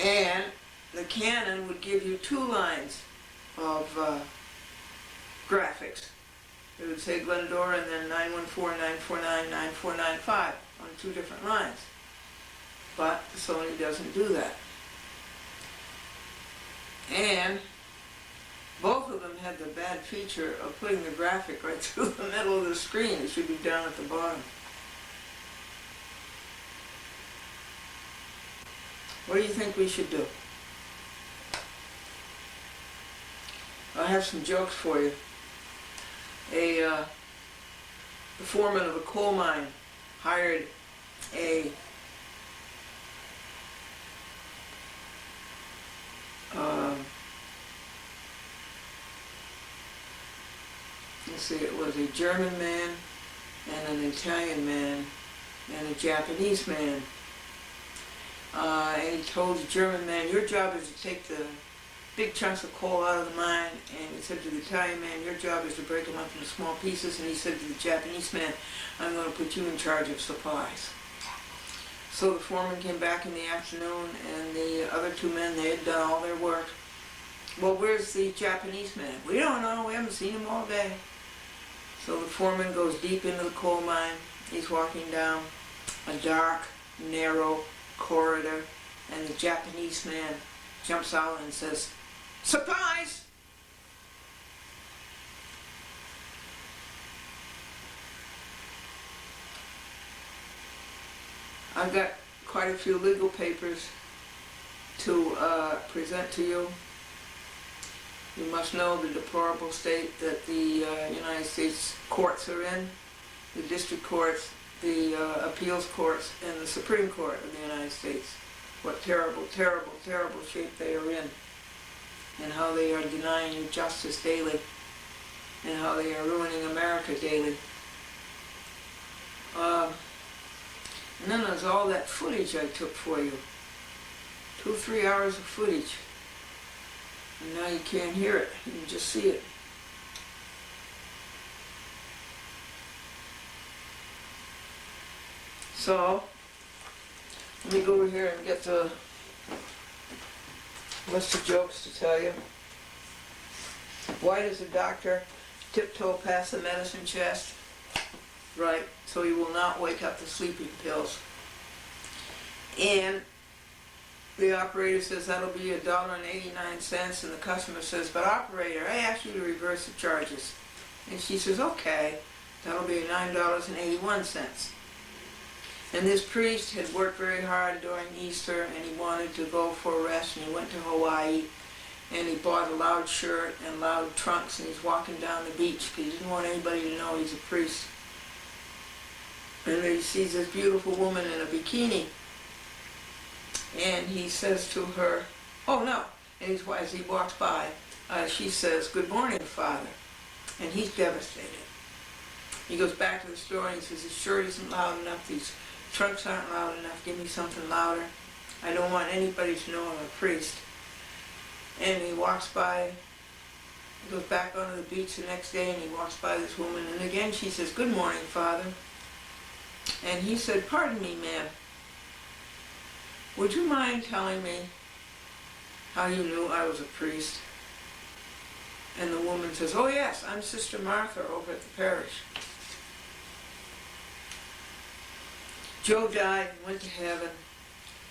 And the Canon would give you 2 lines of graphics. It would say Glendora and then 914, 949, 9495 on 2 different lines. But Sony doesn't do that. And both of them had the bad feature of putting the graphic right through the middle of the screen. It should be down at the bottom. What do you think we should do? I have some jokes for you. The foreman of a coal mine hired a let's see, it was a German man and an Italian man and a Japanese man. And he told the German man, your job is to take the big chunks of coal out of the mine, and he said to the Italian man, your job is to break them up into small pieces, and he said to the Japanese man, I'm going to put you in charge of supplies. So the foreman came back in the afternoon, and the other 2 men, they had done all their work. Well, where's the Japanese man? We don't know, we haven't seen him all day. So the foreman goes deep into the coal mine. He's walking down a dark, narrow corridor, and the Japanese man jumps out and says, "Supplies!" I've got quite a few legal papers to present to you. You must know the deplorable state that the United States courts are in, the district courts, the appeals courts, and the Supreme Court of the United States. What terrible, terrible, terrible shape they are in, and how they are denying you justice daily, and how they are ruining America daily. And then there's all that footage I took for you. 2-3 hours of footage. And now you can't hear it, you can just see it. So, let me go over here and get the list of jokes to tell you. Why does a doctor tiptoe past the medicine chest? Right, so he will not wake up the sleeping pills. And the operator says that'll be $1.89, and the customer says, but operator, I asked you to reverse the charges. And she says, okay, that'll be $9.81. And this priest had worked very hard during Easter, and he wanted to go for a rest, and he went to Hawaii, and he bought a loud shirt and loud trunks, and he's walking down the beach because he didn't want anybody to know he's a priest. And he sees this beautiful woman in a bikini, and he says to her, oh no, and as he walks by, she says, good morning, Father, and he's devastated. He goes back to the store and he says, his shirt isn't loud enough, these trunks aren't loud enough, give me something louder. I don't want anybody to know I'm a priest. And he walks by, he goes back onto the beach the next day, and he walks by this woman, and again she says, good morning, Father. And he said, pardon me, ma'am, would you mind telling me how you knew I was a priest? And the woman says, oh yes, I'm Sister Martha over at the parish. Joe died and went to heaven.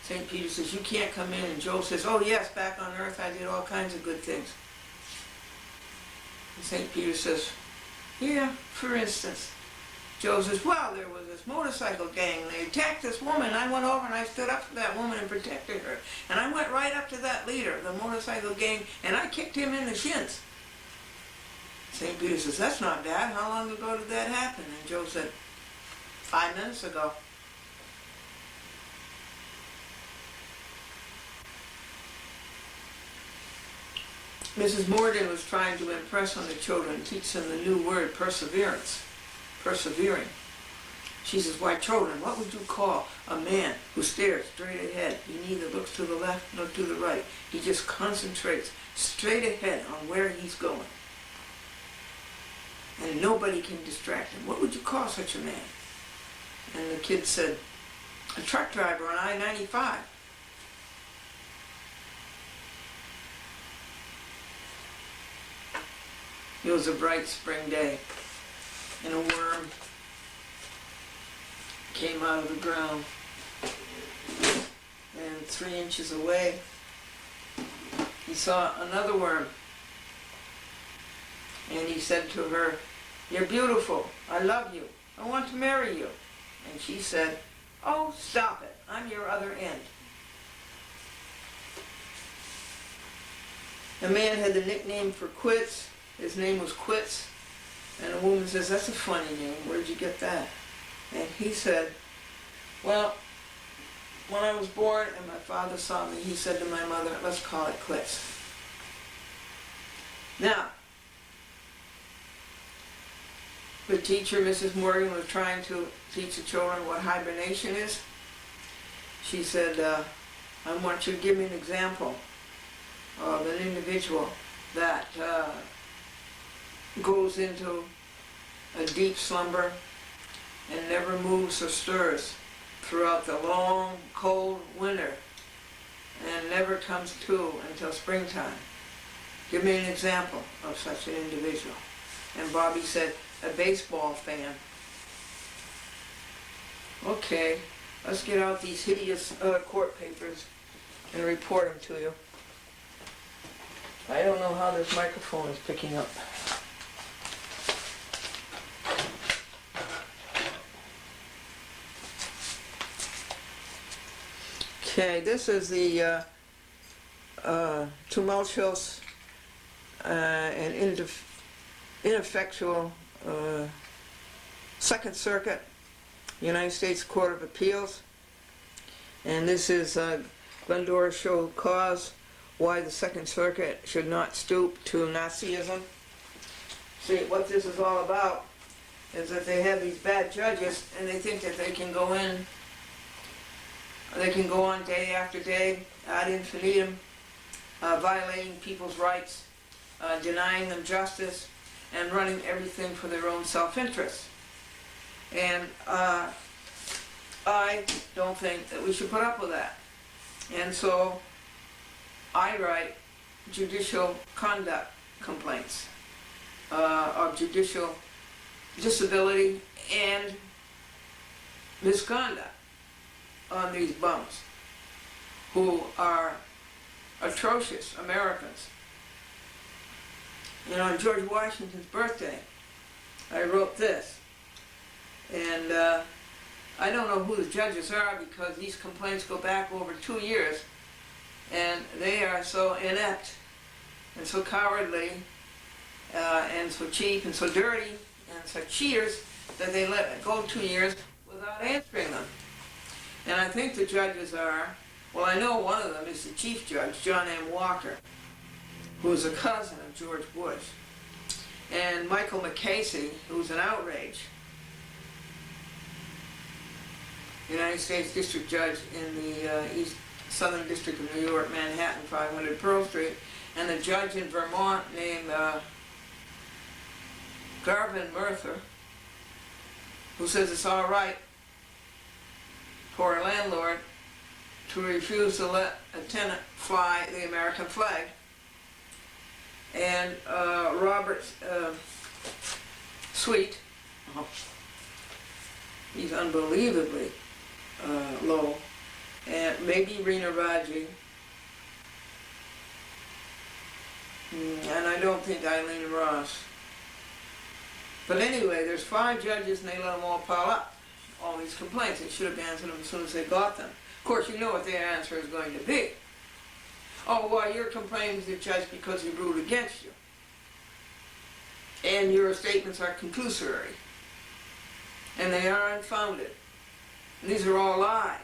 St. Peter says, you can't come in. And Joe says, oh yes, back on earth I did all kinds of good things. And St. Peter says, yeah, for instance. Joe says, well, there was this motorcycle gang. They attacked this woman. I went over and I stood up for that woman and protected her. And I went right up to that leader, the motorcycle gang, and I kicked him in the shins. St. Peter says, that's not bad. How long ago did that happen? And Joe said, 5 minutes ago. Mrs. Morgan was trying to impress on the children, teach them the new word, perseverance. Persevering. She says, why children, what would you call a man who stares straight ahead? He neither looks to the left nor to the right. He just concentrates straight ahead on where he's going. And nobody can distract him. What would you call such a man? And the kid said, a truck driver on I-95. It was a bright spring day, and a worm came out of the ground. And 3 inches away, he saw another worm. And he said to her, "You're beautiful. I love you. I want to marry you." And she said, "Oh, stop it. I'm your other end." A man had the nickname for Quits. His name was Quits. And a woman says, "That's a funny name. Where'd you get that?" And he said, "Well, when I was born and my father saw me, he said to my mother, 'Let's call it quits.'" Now, the teacher, Mrs. Morgan, was trying to teach the children what hibernation is. She said, "I want you to give me an example of an individual that goes into a deep slumber and never moves or stirs throughout the long, cold winter and never comes to until springtime. Give me an example of such an individual." And Bobby said, "A baseball fan." Okay, let's get out these hideous court papers and report them to you. I don't know how this microphone is picking up. Okay, this is the tumultuous and ineffectual Second Circuit, United States Court of Appeals. And this is Glendora show cause why the Second Circuit should not stoop to Nazism. See, what this is all about is that they have these bad judges and they think that they can go in, they can go on day after day, ad infinitum, violating people's rights, denying them justice, and running everything for their own self-interest. And I don't think that we should put up with that. And so I write judicial conduct complaints of judicial disability and misconduct on these bums who are atrocious Americans. You know, on George Washington's birthday, I wrote this, and I don't know who the judges are because these complaints go back over 2 years, and they are so inept and so cowardly and so cheap and so dirty and so cheaters that they let it go 2 years without answering them. And I think the judges are, well, I know one of them is the Chief Judge, John M. Walker, who is a cousin of George Bush, and Michael McCasey, who's an outrage, United States District Judge in the Southern District of New York, Manhattan, 500 Pearl Street, and a judge in Vermont named Garvin Merther, who says it's all right for a landlord to refuse to let a tenant fly the American flag. And Robert Sweet, he's unbelievably low, and maybe Rena Raji, and I don't think Eileen Ross. But anyway, there's 5 judges and they let them all pile up, all these complaints. They should have answered them as soon as they got them. Of course, you know what their answer is going to be. "Oh, well, you're complaining to the judge because he ruled against you. And your statements are conclusory. And they are unfounded. And these are all lies.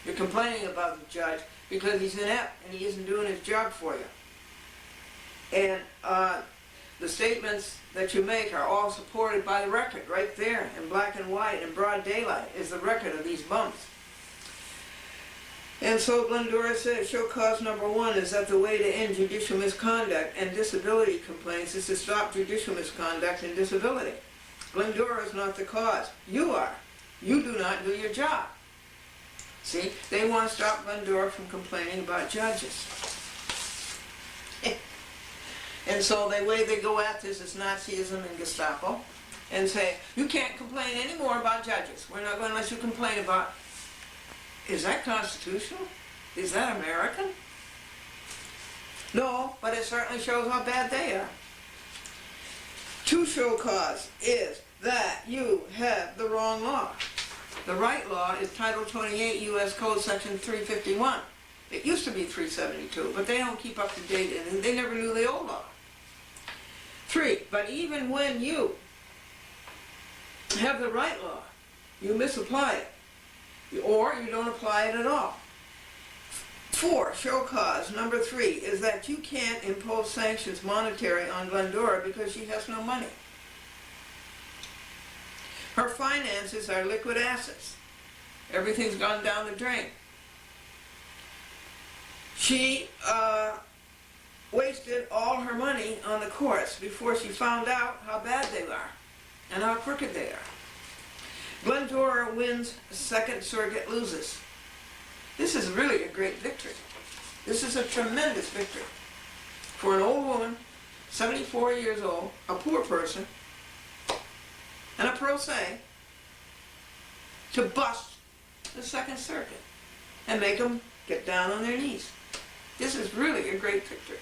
You're complaining about the judge because he's inept and he isn't doing his job for you. And the statements that you make are all supported by the record, right there, in black and white, in broad daylight, is the record of these bumps. And so Glendora says, show cause number 1 is that the way to end judicial misconduct and disability complaints is to stop judicial misconduct and disability. Glendora is not the cause. You are. You do not do your job. See, they want to stop Glendora from complaining about judges. And so the way they go at this is Nazism and Gestapo, and say, you can't complain anymore about judges. We're not going to let you complain about, is that constitutional? Is that American? No, but it certainly shows how bad they are. To show cause is that you have the wrong law. The right law is Title 28 U.S. Code Section 351. It used to be 372, but they don't keep up to date, and they never knew the old law. 3, but even when you have the right law, you misapply it, or you don't apply it at all. 4, show cause, number 3, is that you can't impose sanctions monetary on Glendora because she has no money. Her finances are liquid assets. Everything's gone down the drain. She wasted all her money on the courts before she found out how bad they are and how crooked they are. Glendora wins, Second Circuit loses. This is really a great victory. This is a tremendous victory for an old woman, 74 years old, a poor person, and a pro se, to bust the Second Circuit and make them get down on their knees. This is really a great victory.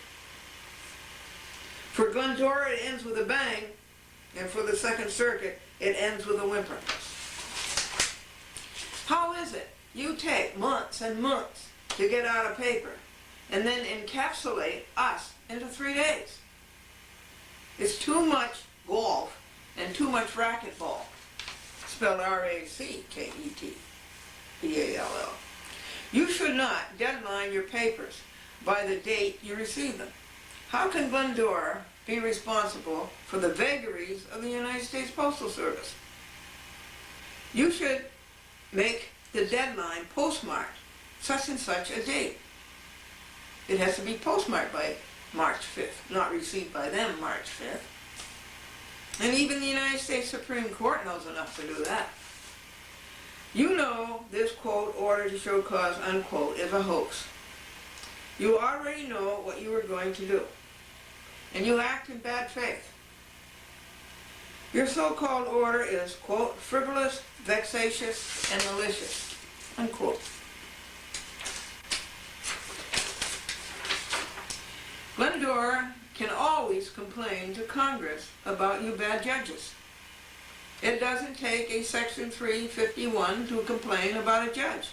For Glendora, it ends with a bang, and for the Second Circuit, it ends with a whimper. How is it you take months and months to get out a paper and then encapsulate us into 3 days? It's too much golf and too much racquetball, spelled R-A-C-K-E-T-B-A-L-L. You should not deadline your papers by the date you receive them. How can Glendora be responsible for the vagaries of the United States Postal Service? You should make the deadline postmarked such and such a date. It has to be postmarked by March 5th, not received by them March 5th. And even the United States Supreme Court knows enough to do that. You know this, quote, order to show cause, unquote, is a hoax. You already know what you are going to do, and you act in bad faith. Your so-called order is, quote, frivolous, vexatious, and malicious, unquote. Glendora can always complain to Congress about you bad judges. It doesn't take a Section 351 to complain about a judge.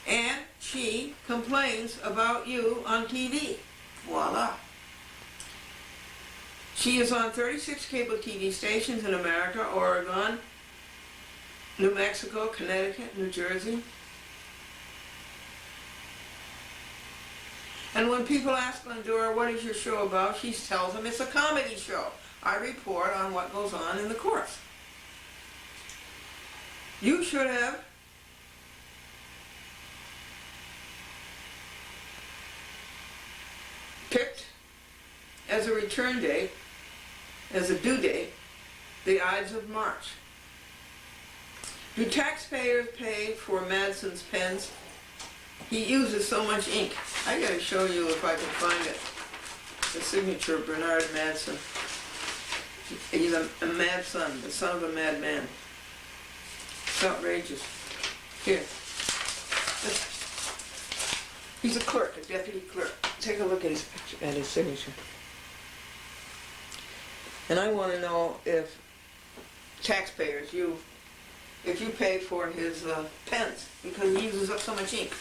And she complains about you on TV. Voila. She is on 36 cable TV stations in America, Oregon, New Mexico, Connecticut, New Jersey. And when people ask Glendora, what is your show about? She tells them it's a comedy show. I report on what goes on in the courts. You should have picked as a return date, as a due date, the Ides of March. Do taxpayers pay for Madsen's pens? He uses so much ink. I gotta show you if I can find it. The signature of Bernard Madsen. He's a mad son, the son of a mad man. It's outrageous. Here. He's a clerk, a deputy clerk. Take a look at his picture, at his signature. And I want to know if taxpayers, if you pay for his pens, because he uses up so much ink.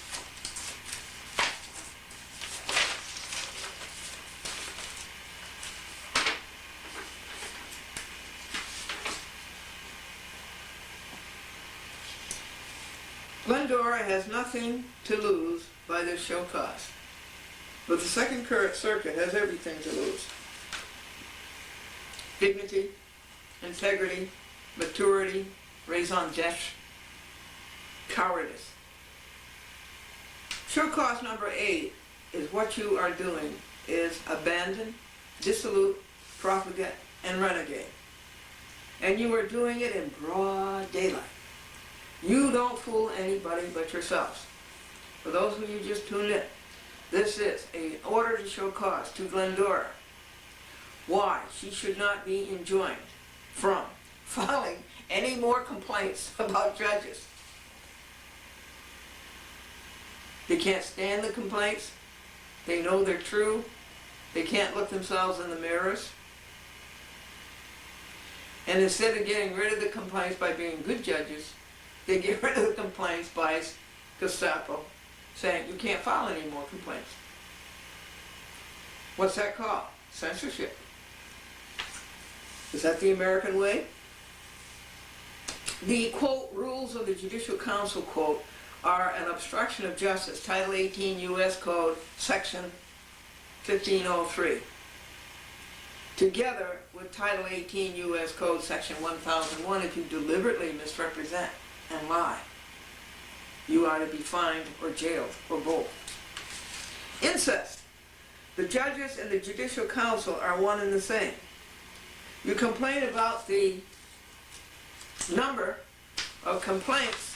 Glendora has nothing to lose by this show cause, but the Second Circuit has everything to lose. Dignity, integrity, maturity, raison d'etre, cowardice. Show cause number 8 is what you are doing is abandon, dissolute, profligate, and renegade. And you are doing it in broad daylight. You don't fool anybody but yourselves. For those of you just tuned in, This is an order to show cause to Glendora why she should not be enjoined from filing any more complaints about judges. They can't stand the complaints. They know they're true. They can't look themselves in the mirrors. And instead of getting rid of the complaints by being good judges, they get rid of the complaints by Gestapo saying you can't file any more complaints. What's that called? Censorship. Is that the American way? The, quote, rules of the Judicial Council, quote, are an obstruction of justice, Title 18 U.S. Code, Section 1503. Together with Title 18 U.S. Code, Section 1001, if you deliberately misrepresent and lie, you are to be fined or jailed, or both. Incest. The judges and the Judicial Council are one and the same. You complain about the number of complaints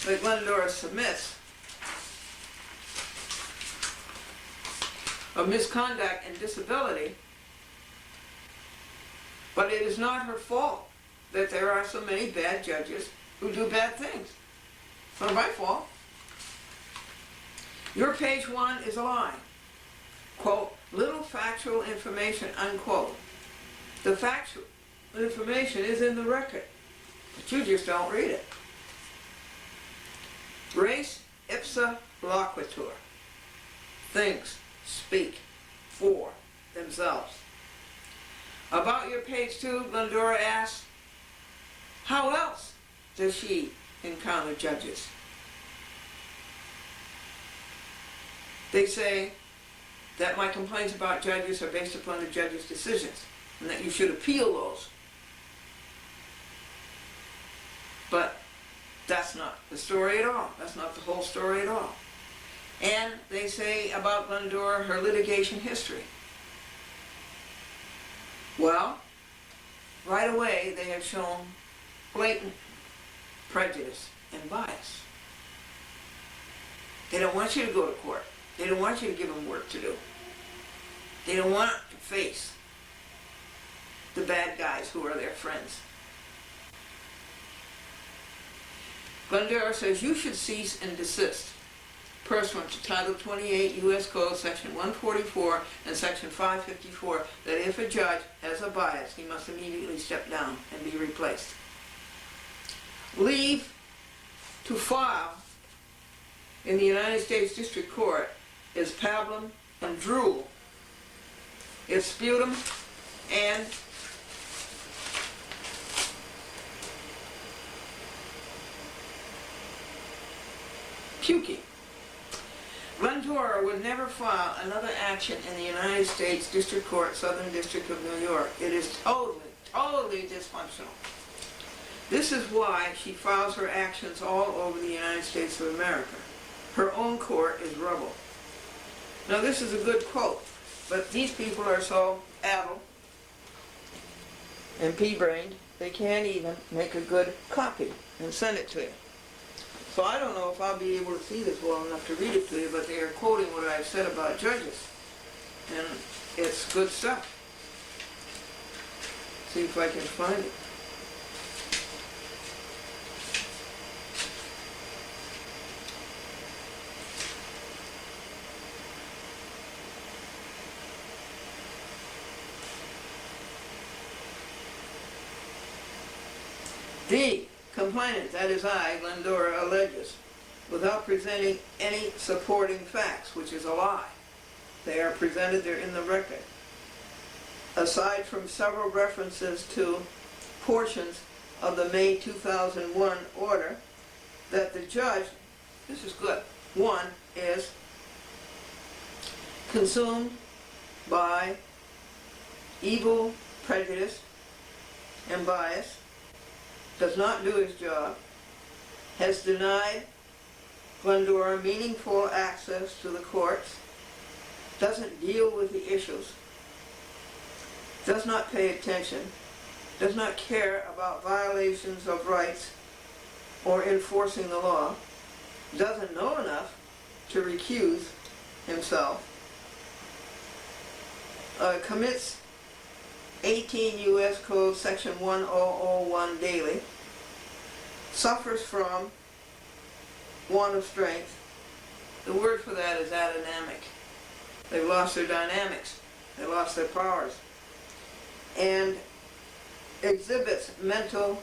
that Glendora submits of misconduct and disability, but it is not her fault that there are so many bad judges who do bad things. It's not my fault. Your page 1 is a lie. Quote, little factual information, unquote. The factual information is in the record, but you just don't read it. Res ipsa loquitur. Things speak for themselves. About your page 2, Glendora asks, how else does she encounter judges? They say that my complaints about judges are based upon the judge's decisions and that you should appeal those. But that's not the story at all. That's not the whole story at all. And they say about Glendora, her litigation history. Well, right away they have shown blatant prejudice and bias. They don't want you to go to court. They don't want you to give them work to do. They don't want to face the bad guys who are their friends. Glendora says you should cease and desist pursuant to Title 28 U.S. Code, Section 144 and Section 554, that if a judge has a bias, he must immediately step down and be replaced. Leave to file in the United States District Court is pablum and drool. It's sputum and puking. Glendora would never file another action in the United States District Court, Southern District of New York. It is totally dysfunctional. This is why she files her actions all over the United States of America. Her own court is rubble. Now this is a good quote, but these people are so addled and pea-brained, they can't even make a good copy and send it to you. So I don't know if I'll be able to see this well enough to read it to you, but they are quoting what I've said about judges. And it's good stuff. See if I can find it. The complainant, that is I, Glendora, alleges, without presenting any supporting facts, which is a lie. They are presented, they're in the record. Aside from several references to portions of the May 2001 order, that the judge, this is good, one is consumed by evil, prejudice, and bias, does not do his job, has denied Glendora meaningful access to the courts, doesn't deal with the issues, does not pay attention, does not care about violations of rights or enforcing the law, doesn't know enough to recuse himself, commits 18 U.S. Code Section 1001 daily, suffers from want of strength. The word for that is adynamic. They've lost their dynamics. They lost their powers. And exhibits mental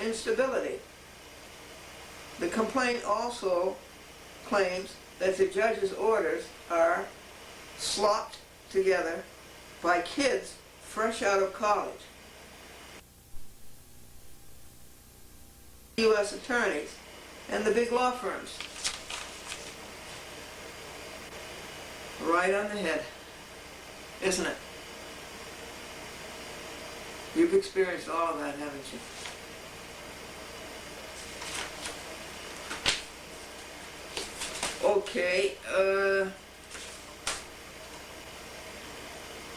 instability. The complaint also claims that the judge's orders are slopped together by kids fresh out of college. U.S. attorneys and the big law firms. Right on the head, isn't it? You've experienced all of that, haven't you? Okay,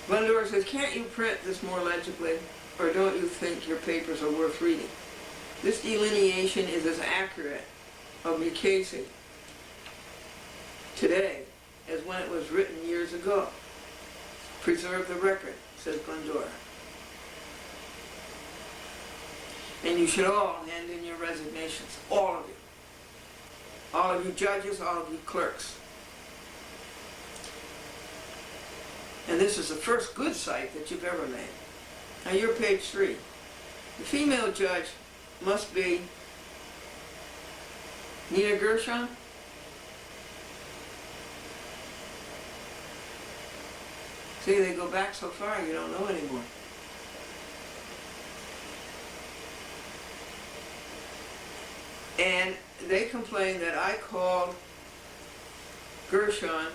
Glendora says, can't you print this more legibly, or don't you think your papers are worth reading? This delineation is as accurate of Mukasey today as when it was written years ago. Preserve the record, says Glendora. And you should all hand in your resignations, all of you. All of you judges, all of you clerks. And this is the first good site that you've ever made. Now you're page 3. The female judge must be Nina Gershon. See, they go back so far you don't know anymore. And they complain that I called Gershon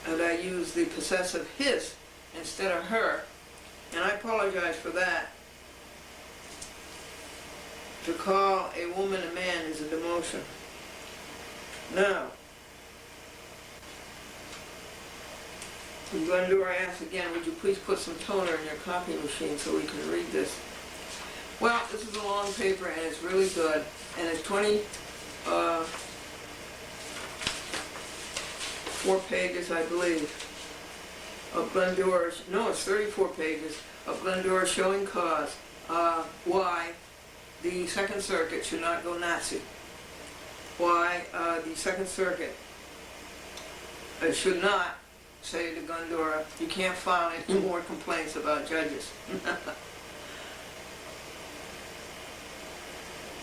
and I used the possessive his instead of her, and I apologize for that. To call a woman a man is a demotion. Now, Glendora asks again, would you please put some toner in your copy machine so we can read this? Well, this is a long paper and it's really good, and it's 24 pages, I believe, of Glendora's, no, it's 34 pages of Glendora showing cause why the Second Circuit should not go Nazi, why the Second Circuit should not say to Glendora, you can't file any more complaints about judges.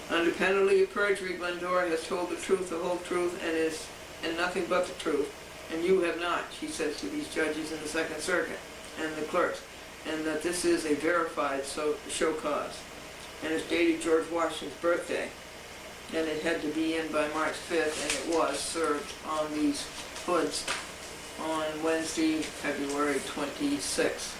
Under penalty of perjury, Glendora has told the truth, the whole truth, and nothing but the truth. And you have not, she says to these judges in the Second Circuit and the clerks. And that this is a verified show cause. And it's dated George Washington's birthday. And it had to be in by March 5th, and it was served on these hoods on Wednesday, February 26th.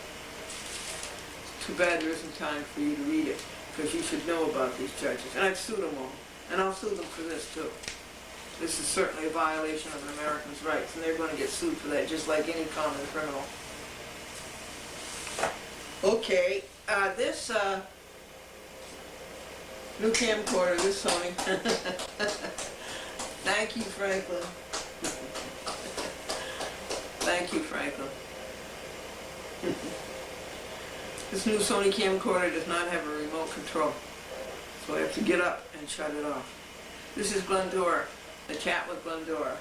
It's too bad there isn't time for you to read it, because you should know about these judges. And I've sued them all. And I'll sue them for this too. This is certainly a violation of an American's rights, and they're going to get sued for that, just like any common criminal. Okay, this new camcorder, this Sony. Thank you, Franklin. Thank you, Franklin. This new Sony camcorder does not have a remote control, so I have to get up and shut it off. This is Glendora, the chat with Glendora.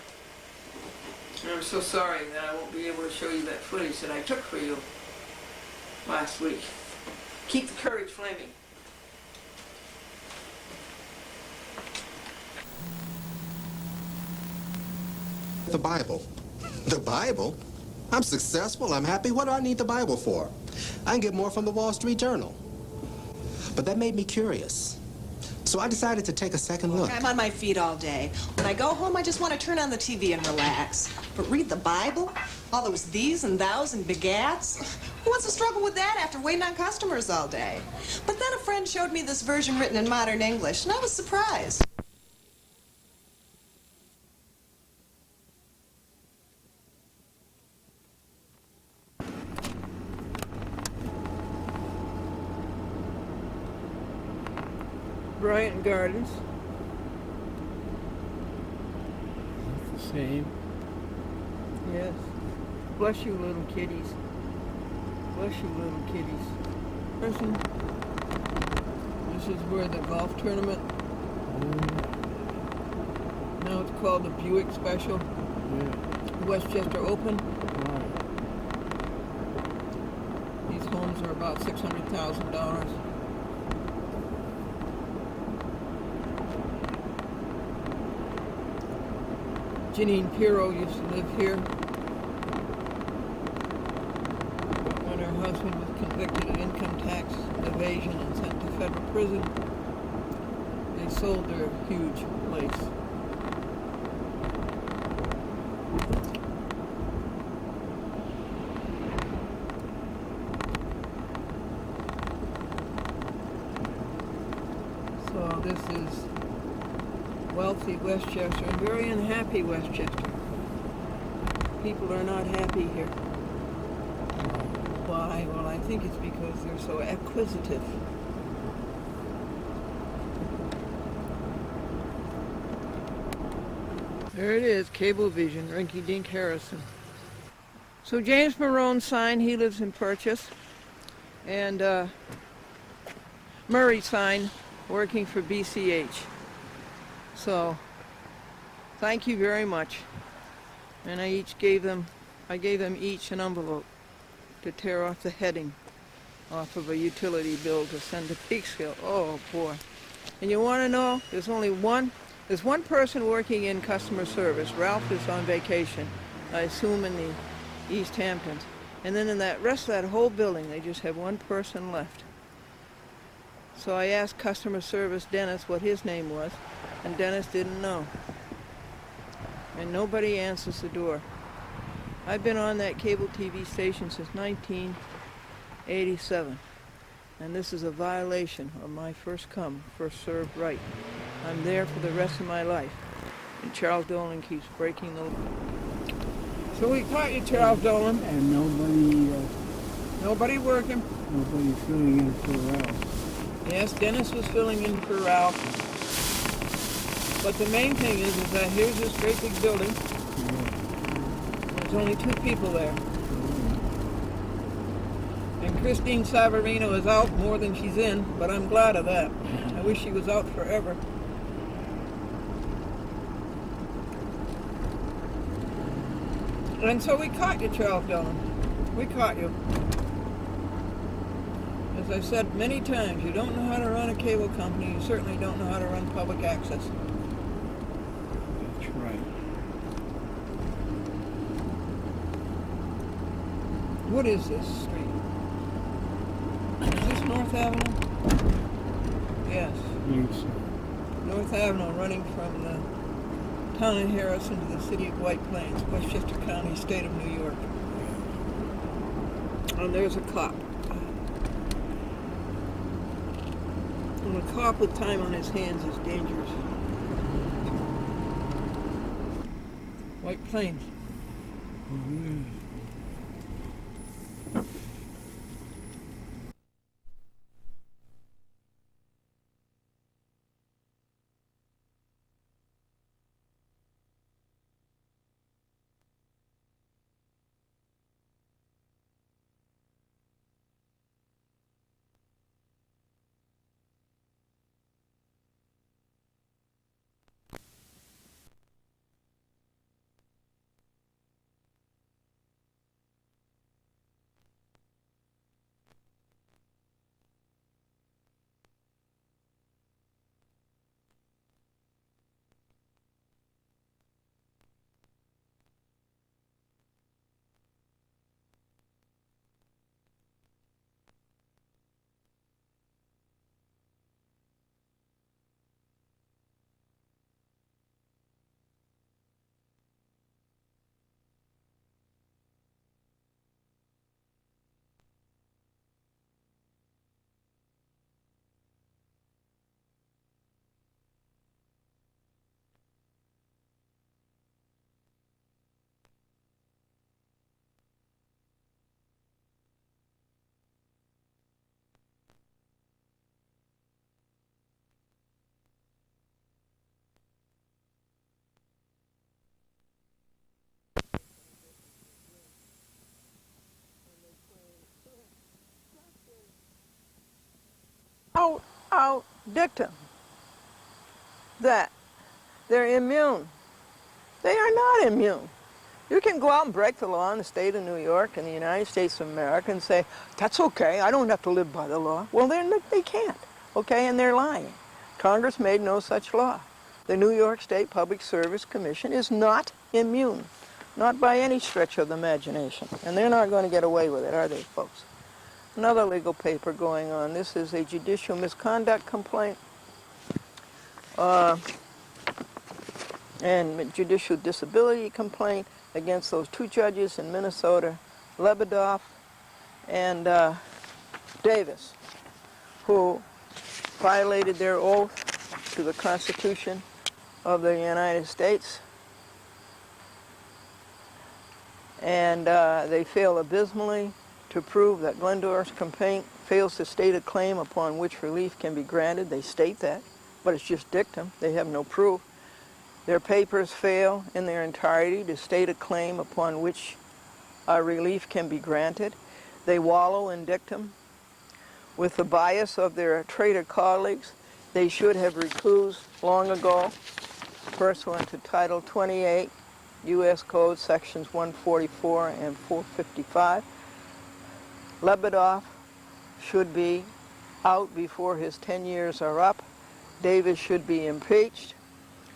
And I'm so sorry that I won't be able to show you that footage that I took for you last week. Keep the courage flaming. The Bible. The Bible? I'm successful, I'm happy. What do I need the Bible for? I can get more from the Wall Street Journal. But that made me curious. So I decided to take a second look. I'm on my feet all day. When I go home, I just want to turn on the TV and relax. But read the Bible? All those these and thous and begats? Who wants to struggle with that after waiting on customers all day? But then a friend showed me this version written in modern English, and I was surprised. Bryant Gardens. It's the same. Yes. Bless you, little kitties. Bless you, little kitties. Listen, this is where the golf tournament. Now it's called the Buick Special. Yeah. Westchester Open. Right. These homes are about $600,000. Janine Pirro used to live here. When her husband was convicted of income tax evasion and sent to federal prison, they sold their huge place. So this is wealthy Westchester and very unhappy Westchester. People are not happy here. Why? Well, I think it's because they're so acquisitive. There it is, Cablevision, Rinky Dink Harrison. So James Marone's sign, he lives in Purchase. And Murray sign, working for BCH. So, thank you very much. And I gave them each an envelope to tear off the heading off of a utility bill to send to Peekskill. Oh boy. And you want to know, there's one person working in customer service. Ralph is on vacation, I assume in the East Hamptons. And then in that rest of that whole building, they just have one person left. So I asked customer service Dennis what his name was, and Dennis didn't know. And nobody answers the door. I've been on that cable TV station since 1987. And this is a violation of my first come, first served right. I'm there for the rest of my life. And Charles Dolan keeps breaking the law. So we caught you, Charles Dolan. And Nobody working. nobody filling in for Ralph. Yes, Dennis was filling in for Ralph. But the main thing is that here's this great big building. There's only 2 people there. And Christine Savarino is out more than she's in, but I'm glad of that. I wish she was out forever. And so we caught you, Charles Dillon. We caught you. As I've said many times, you don't know how to run a cable company, you certainly don't know how to run public access. That's right. What is this street? Is this North Avenue? Yes. Thanks. North Avenue running from the town of Harrison to the city of White Plains, Westchester County, state of New York. And there's a cop. And a cop with time on his hands is dangerous. White Plains. out dictum that they're immune. They are not immune. You can go out and break the law in the state of New York and the United States of America and say, that's okay, I don't have to live by the law. Well, they can't, okay, and they're lying. Congress made no such law. The New York State Public Service Commission is not immune, not by any stretch of the imagination. And they're not going to get away with it, are they, folks? Another legal paper going on. This is a judicial misconduct complaint and judicial disability complaint against those two judges in Minnesota, Lebedoff and Davis, who violated their oath to the Constitution of the United States, and they fail abysmally to prove that Glendora's complaint fails to state a claim upon which relief can be granted. They state that, but it's just dictum. They have no proof. Their papers fail in their entirety to state a claim upon which relief can be granted. They wallow in dictum. With the bias of their traitor colleagues, they should have recused long ago, pursuant to Title 28, U.S. Code Sections 144 and 455. Lebedoff should be out before his 10 years are up. Davis should be impeached.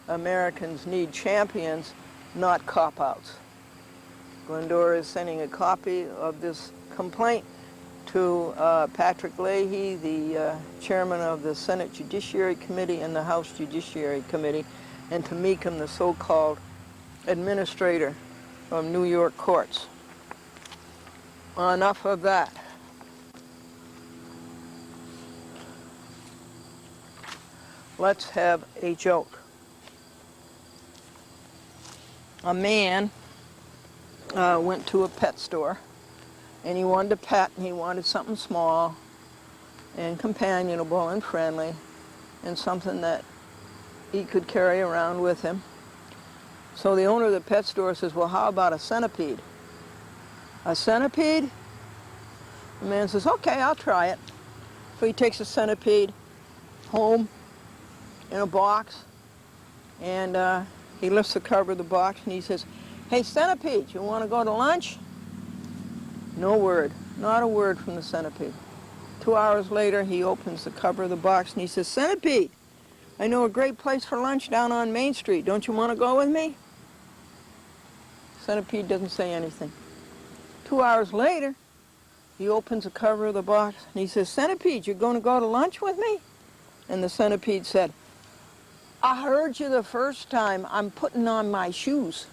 Americans need champions, not cop-outs. Glendora is sending a copy of this complaint to Patrick Leahy, the chairman of the Senate Judiciary Committee and the House Judiciary Committee, and to Beekman, the so-called administrator of New York courts. Enough of that. Let's have a joke. A man went to a pet store, and he wanted a pet, and he wanted something small and companionable and friendly and something that he could carry around with him. So the owner of the pet store says, well, how about a centipede? A centipede? The man says, okay, I'll try it. So he takes a centipede home in a box, and he lifts the cover of the box and he says, hey, centipede, you want to go to lunch? No word, not a word from the centipede. 2 hours later, he opens the cover of the box and he says, centipede, I know a great place for lunch down on Main Street. Don't you want to go with me? Centipede doesn't say anything. 2 hours later, he opens the cover of the box and he says, centipede, you're going to go to lunch with me? And the centipede said, I heard you the first time. I'm putting on my shoes.